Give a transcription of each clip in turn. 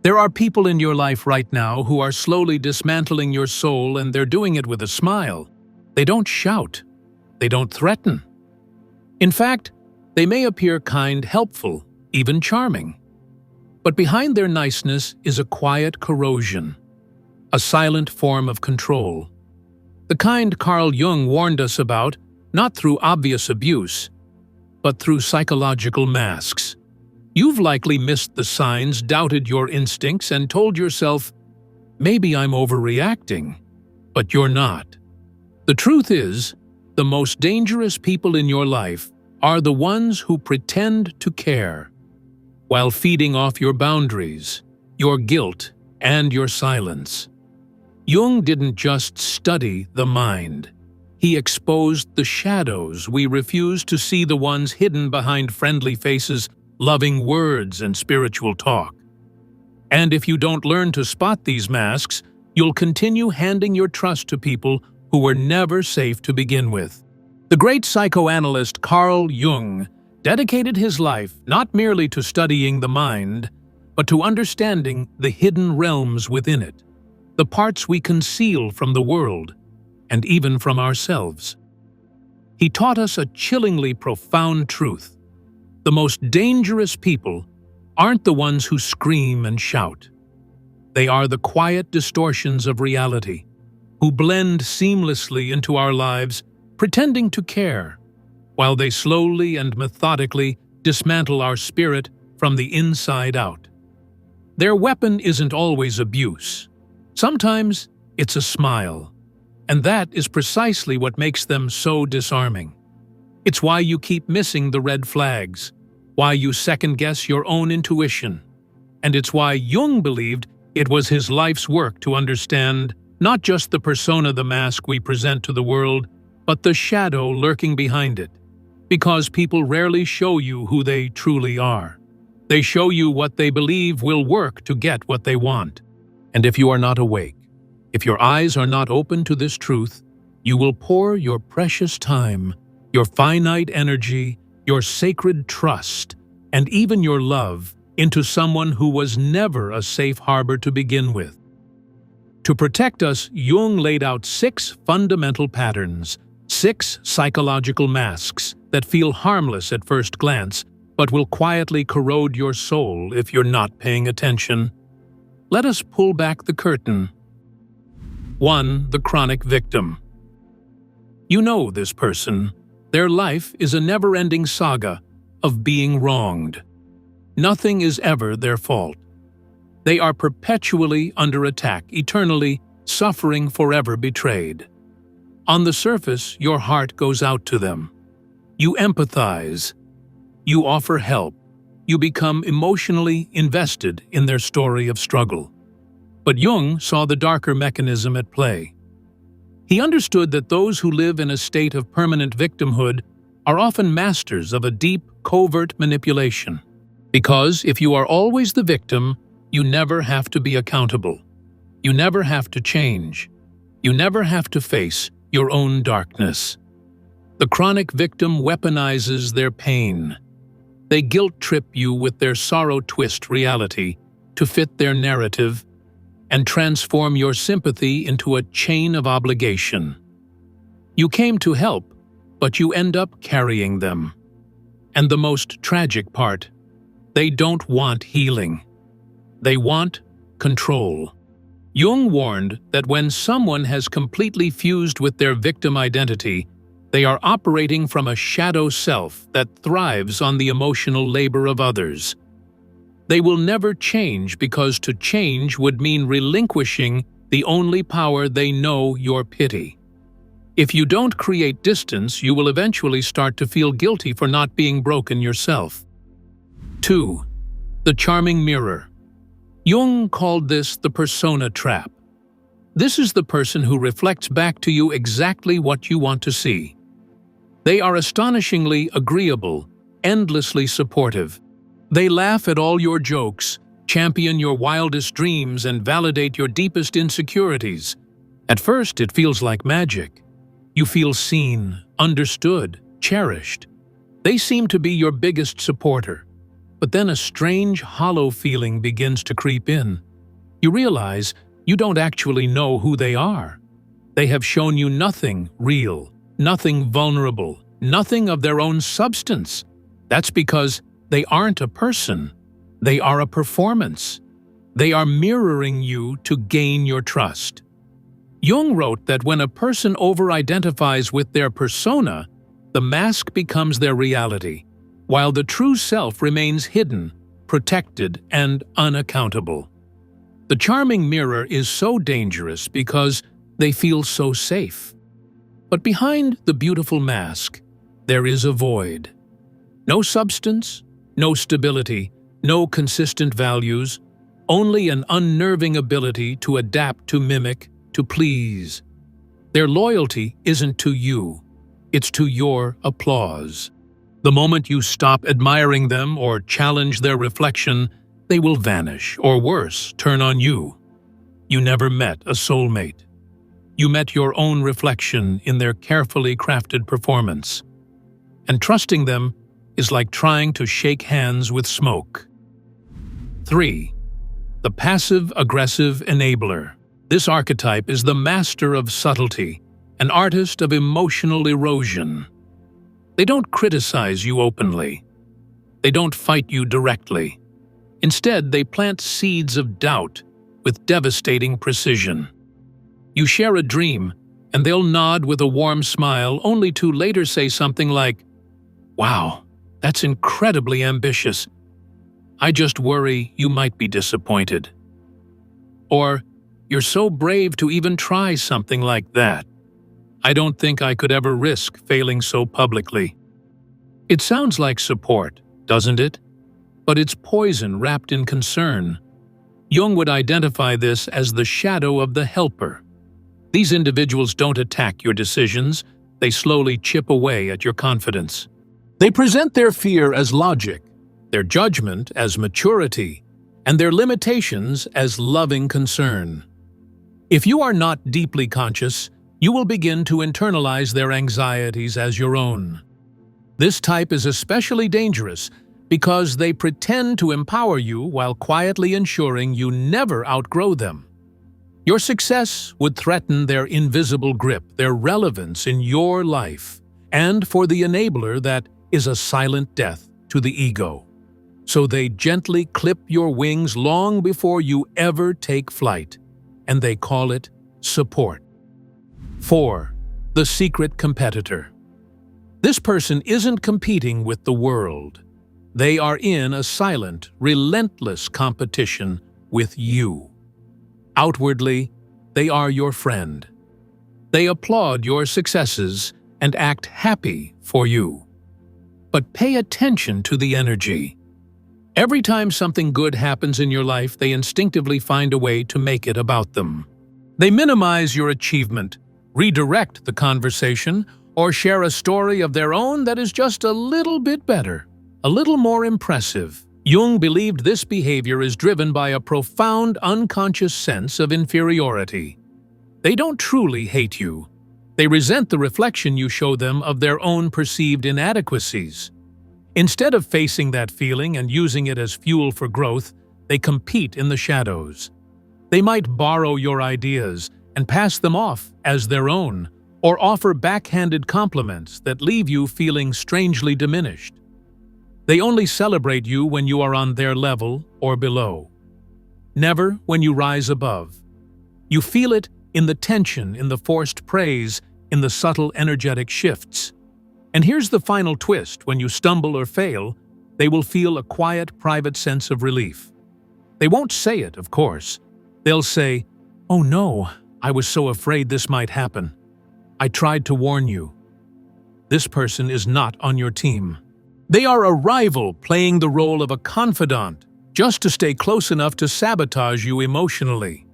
There are people in your life right now who are slowly dismantling your soul, and they're doing it with a smile. They don't shout. They don't threaten. In fact, they may appear kind, helpful, even charming. But behind their niceness is a quiet corrosion, a silent form of control. The kind Carl Jung warned us about, not through obvious abuse, but through psychological masks. You've likely missed the signs, doubted your instincts, and told yourself, maybe I'm overreacting, but you're not. The truth is, the most dangerous people in your life are the ones who pretend to care, while feeding off your boundaries, your guilt, and your silence. Jung didn't just study the mind. He exposed the shadows we refuse to see, the ones hidden behind friendly faces, loving words, and spiritual talk. And if you don't learn to spot these masks, you'll continue handing your trust to people who were never safe to begin with. The great psychoanalyst Carl Jung dedicated his life not merely to studying the mind, but to understanding the hidden realms within it, the parts we conceal from the world, and even from ourselves. He taught us a chillingly profound truth. The most dangerous people aren't the ones who scream and shout. They are the quiet distortions of reality, who blend seamlessly into our lives, pretending to care, while they slowly and methodically dismantle our spirit from the inside out. Their weapon isn't always abuse. Sometimes it's a smile, and that is precisely what makes them so disarming. It's why you keep missing the red flags, why you second-guess your own intuition, and it's why Jung believed it was his life's work to understand not just the persona, the mask we present to the world, but the shadow lurking behind it. Because people rarely show you who they truly are. They show you what they believe will work to get what they want. And if you are not awake, if your eyes are not open to this truth, you will pour your precious time, your finite energy, your sacred trust, and even your love into someone who was never a safe harbor to begin with. To protect us, Jung laid out 6 fundamental patterns, 6 psychological masks that feel harmless at first glance, but will quietly corrode your soul if you're not paying attention. Let us pull back the curtain. 1. The chronic victim. You know this person. Their life is a never-ending saga of being wronged. Nothing is ever their fault. They are perpetually under attack, eternally suffering, forever betrayed. On the surface, your heart goes out to them. You empathize. You offer help. You become emotionally invested in their story of struggle. But Jung saw the darker mechanism at play. He understood that those who live in a state of permanent victimhood are often masters of a deep, covert manipulation. Because if you are always the victim, you never have to be accountable. You never have to change. You never have to face your own darkness. The chronic victim weaponizes their pain. They guilt-trip you with their sorrow-twist reality to fit their narrative and transform your sympathy into a chain of obligation. You came to help, but you end up carrying them. And the most tragic part, they don't want healing. They want control. Jung warned that when someone has completely fused with their victim identity, they are operating from a shadow self that thrives on the emotional labor of others. They will never change because to change would mean relinquishing the only power they know, your pity. If you don't create distance, you will eventually start to feel guilty for not being broken yourself. 2. The charming mirror. Jung called this the persona trap. This is the person who reflects back to you exactly what you want to see. They are astonishingly agreeable, endlessly supportive. They laugh at all your jokes, champion your wildest dreams, and validate your deepest insecurities. At first, it feels like magic. You feel seen, understood, cherished. They seem to be your biggest supporter. But then a strange, hollow feeling begins to creep in. You realize you don't actually know who they are. They have shown you nothing real, nothing vulnerable, nothing of their own substance. That's because they aren't a person. They are a performance. They are mirroring you to gain your trust. Jung wrote that when a person over-identifies with their persona, the mask becomes their reality, while the true self remains hidden, protected, and unaccountable. The charming mirror is so dangerous because they feel so safe. But behind the beautiful mask, there is a void. No substance, no stability, no consistent values, only an unnerving ability to adapt, to mimic, to please. Their loyalty isn't to you, it's to your applause. The moment you stop admiring them or challenge their reflection, they will vanish, or worse, turn on you. You never met a soulmate. You met your own reflection in their carefully crafted performance. And trusting them is like trying to shake hands with smoke. 3. The passive-aggressive enabler. This archetype is the master of subtlety, an artist of emotional erosion. They don't criticize you openly. They don't fight you directly. Instead, they plant seeds of doubt with devastating precision. You share a dream, and they'll nod with a warm smile, only to later say something like, "Wow, that's incredibly ambitious. I just worry you might be disappointed." Or, "You're so brave to even try something like that. I don't think I could ever risk failing so publicly." It sounds like support, doesn't it? But it's poison wrapped in concern. Jung would identify this as the shadow of the helper. These individuals don't attack your decisions, they slowly chip away at your confidence. They present their fear as logic, their judgment as maturity, and their limitations as loving concern. If you are not deeply conscious, you will begin to internalize their anxieties as your own. This type is especially dangerous because they pretend to empower you while quietly ensuring you never outgrow them. Your success would threaten their invisible grip, their relevance in your life, and for the enabler that is a silent death to the ego. So they gently clip your wings long before you ever take flight, and they call it support. 4. The secret competitor. This person isn't competing with the world. They are in a silent, relentless competition with you. Outwardly, they are your friend. They applaud your successes and act happy for you. But pay attention to the energy. Every time something good happens in your life, they instinctively find a way to make it about them. They minimize your achievement, redirect the conversation, or share a story of their own that is just a little bit better, a little more impressive. Jung believed this behavior is driven by a profound unconscious sense of inferiority. They don't truly hate you. They resent the reflection you show them of their own perceived inadequacies. Instead of facing that feeling and using it as fuel for growth, they compete in the shadows. They might borrow your ideas and pass them off as their own, or offer backhanded compliments that leave you feeling strangely diminished. They only celebrate you when you are on their level or below. Never when you rise above. You feel it in the tension, in the forced praise, in the subtle energetic shifts. And here's the final twist: when you stumble or fail, they will feel a quiet, private sense of relief. They won't say it, of course. They'll say, "Oh no, I was so afraid this might happen. I tried to warn you." This person is not on your team. They are a rival playing the role of a confidant, just to stay close enough to sabotage you emotionally.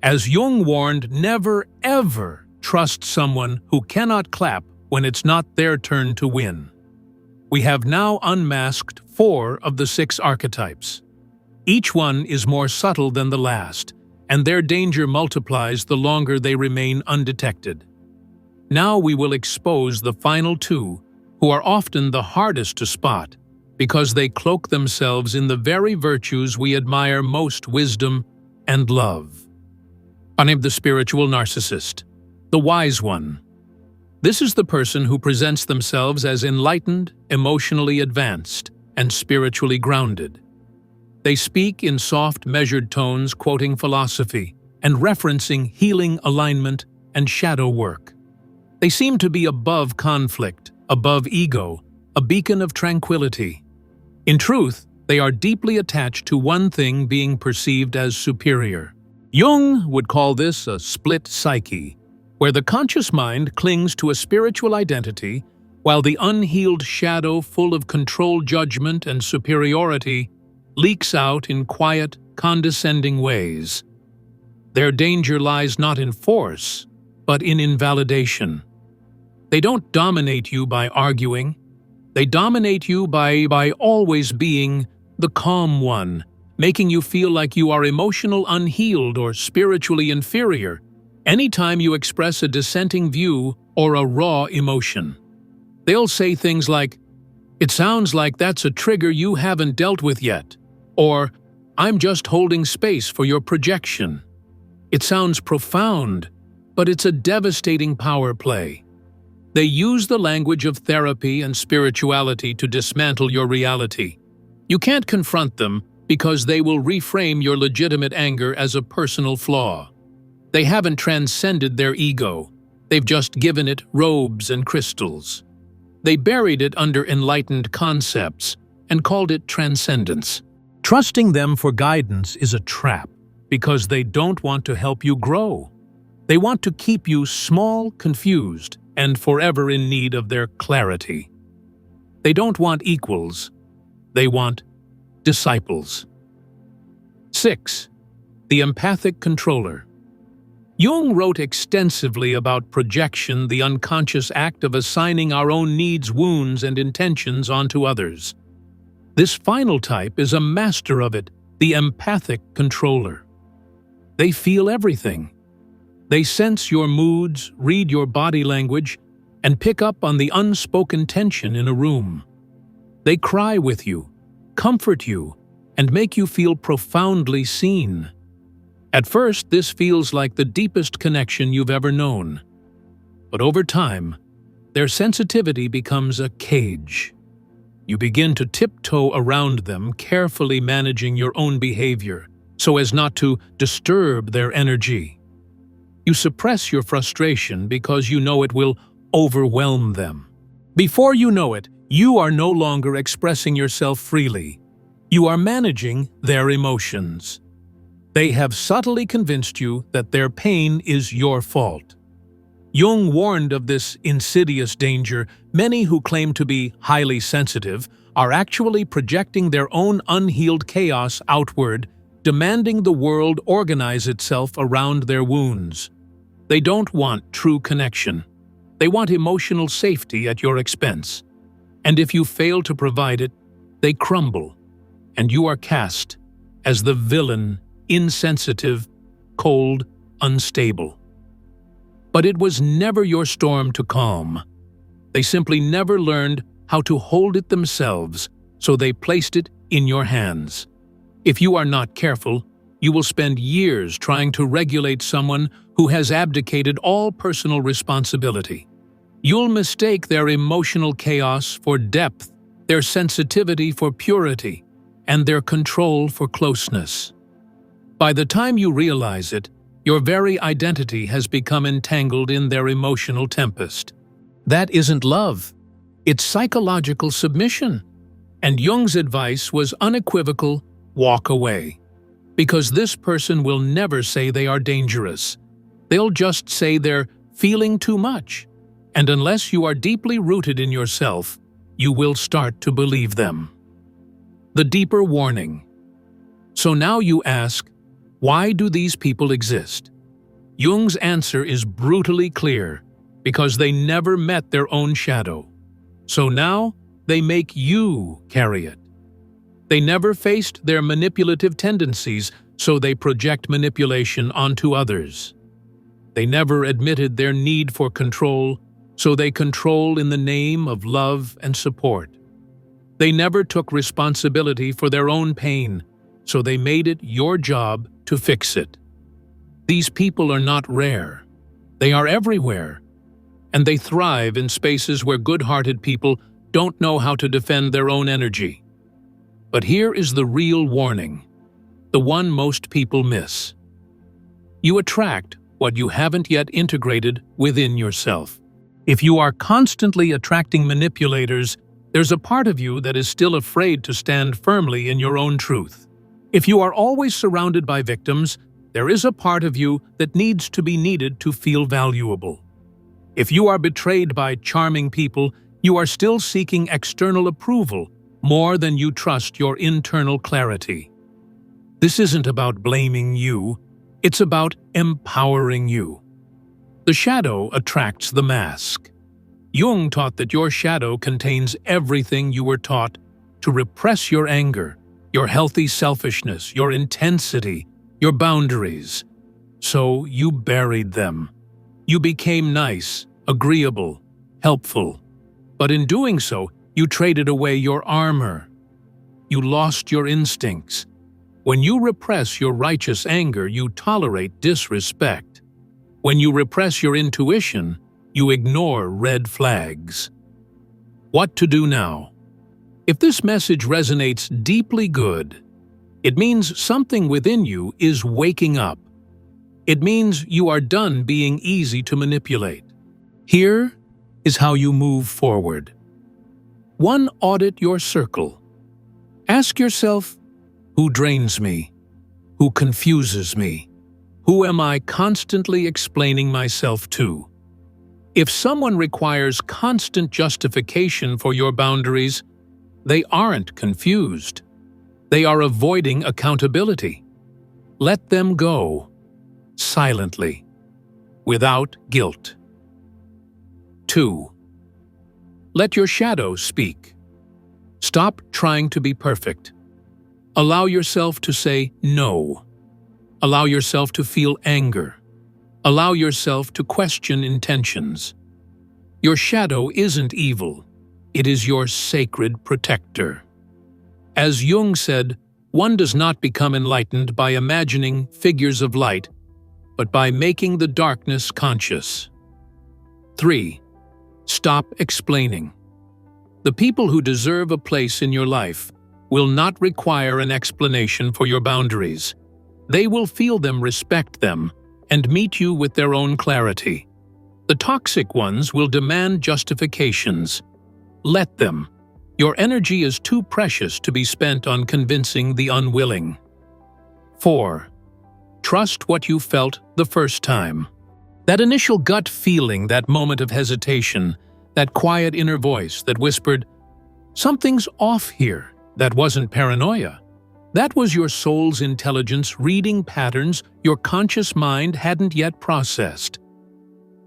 As Jung warned, never ever trust someone who cannot clap when it's not their turn to win. We have now unmasked 4 of the 6 archetypes. Each one is more subtle than the last, and their danger multiplies the longer they remain undetected. Now we will expose the final 2, who are often the hardest to spot, because they cloak themselves in the very virtues we admire most: wisdom and love. I am the spiritual narcissist, the wise one. This is the person who presents themselves as enlightened, emotionally advanced, and spiritually grounded. They speak in soft, measured tones, quoting philosophy and referencing healing alignment and shadow work. They seem to be above conflict, above ego, a beacon of tranquility. In truth, they are deeply attached to one thing being perceived as superior. Jung would call this a split psyche, where the conscious mind clings to a spiritual identity, while the unhealed shadow, full of controlled judgment and superiority, leaks out in quiet, condescending ways. Their danger lies not in force, but in invalidation. They don't dominate you by arguing. They dominate you by always being the calm one, making you feel like you are emotional unhealed or spiritually inferior anytime you express a dissenting view or a raw emotion. They'll say things like, "It sounds like that's a trigger you haven't dealt with yet," or "I'm just holding space for your projection." It sounds profound, but it's a devastating power play. They use the language of therapy and spirituality to dismantle your reality. You can't confront them because they will reframe your legitimate anger as a personal flaw. They haven't transcended their ego. They've just given it robes and crystals. They buried it under enlightened concepts and called it transcendence. Trusting them for guidance is a trap because they don't want to help you grow. They want to keep you small, confused, and forever in need of their clarity. They don't want equals. They want disciples. 6. The empathic controller. Jung wrote extensively about projection, the unconscious act of assigning our own needs, wounds, and intentions onto others. This final type is a master of it, the empathic controller. They feel everything. They sense your moods, read your body language, and pick up on the unspoken tension in a room. They cry with you, comfort you, and make you feel profoundly seen. At first, this feels like the deepest connection you've ever known. But over time, their sensitivity becomes a cage. You begin to tiptoe around them, carefully managing your own behavior so as not to disturb their energy. You suppress your frustration because you know it will overwhelm them. Before you know it, you are no longer expressing yourself freely. You are managing their emotions. They have subtly convinced you that their pain is your fault. Jung warned of this insidious danger. Many who claim to be highly sensitive are actually projecting their own unhealed chaos outward, demanding the world organize itself around their wounds. They don't want true connection. They want emotional safety at your expense. And if you fail to provide it, they crumble, and you are cast as the villain, insensitive, cold, unstable. But it was never your storm to calm. They simply never learned how to hold it themselves, so they placed it in your hands. If you are not careful, you will spend years trying to regulate someone who has abdicated all personal responsibility. You'll mistake their emotional chaos for depth, their sensitivity for purity, and their control for closeness. By the time you realize it, your very identity has become entangled in their emotional tempest. That isn't love. It's psychological submission. And Jung's advice was unequivocal: walk away. Because this person will never say they are dangerous. They'll just say they're feeling too much. And unless you are deeply rooted in yourself, you will start to believe them. The deeper warning. So now you ask, why do these people exist? Jung's answer is brutally clear: because they never met their own shadow. So now they make you carry it. They never faced their manipulative tendencies, so they project manipulation onto others. They never admitted their need for control, so they control in the name of love and support. They never took responsibility for their own pain, so they made it your job to fix it. These people are not rare. They are everywhere, and they thrive in spaces where good-hearted people don't know how to defend their own energy. But here is the real warning, the one most people miss. You attract what you haven't yet integrated within yourself. If you are constantly attracting manipulators, there's a part of you that is still afraid to stand firmly in your own truth. If you are always surrounded by victims, there is a part of you that needs to be needed to feel valuable. If you are betrayed by charming people, you are still seeking external approval more than you trust your internal clarity. This isn't about blaming you, it's about empowering you. The shadow attracts the mask. Jung taught that your shadow contains everything you were taught to repress: your anger, your healthy selfishness, your intensity, your boundaries. So you buried them. You became nice, agreeable, helpful. But in doing so, you traded away your armor. You lost your instincts. When you repress your righteous anger, you tolerate disrespect. When you repress your intuition, you ignore red flags. What to do now? If this message resonates deeply good, it means something within you is waking up. It means you are done being easy to manipulate. Here is how you move forward. 1. Audit your circle. Ask yourself, who drains me? Who confuses me? Who am I constantly explaining myself to? If someone requires constant justification for your boundaries, they aren't confused. They are avoiding accountability. Let them go, silently, without guilt. 2. Let your shadow speak. Stop trying to be perfect. Allow yourself to say no. Allow yourself to feel anger. Allow yourself to question intentions. Your shadow isn't evil. It is your sacred protector. As Jung said, one does not become enlightened by imagining figures of light, but by making the darkness conscious. 3. Stop explaining. The people who deserve a place in your life will not require an explanation for your boundaries. They will feel them, respect them, and meet you with their own clarity. The toxic ones will demand justifications. Let them. Your energy is too precious to be spent on convincing the unwilling. 4. Trust what you felt the first time. That initial gut feeling, that moment of hesitation, that quiet inner voice that whispered, "Something's off here," that wasn't paranoia. That was your soul's intelligence reading patterns your conscious mind hadn't yet processed.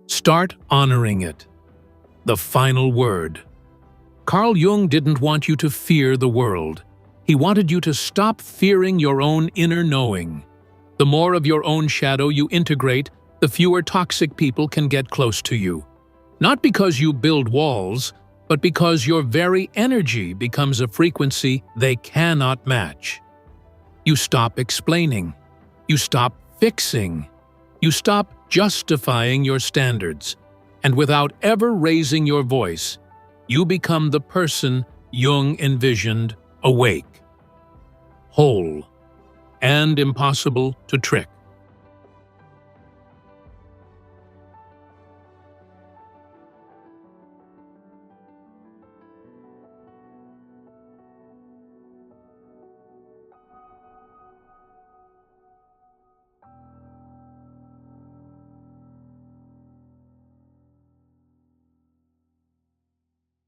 Start honoring it. The final word. Carl Jung didn't want you to fear the world. He wanted you to stop fearing your own inner knowing. The more of your own shadow you integrate, the fewer toxic people can get close to you. Not because you build walls, but because your very energy becomes a frequency they cannot match. You stop explaining. You stop fixing. You stop justifying your standards. And without ever raising your voice, you become the person Jung envisioned: awake, whole, and impossible to trick.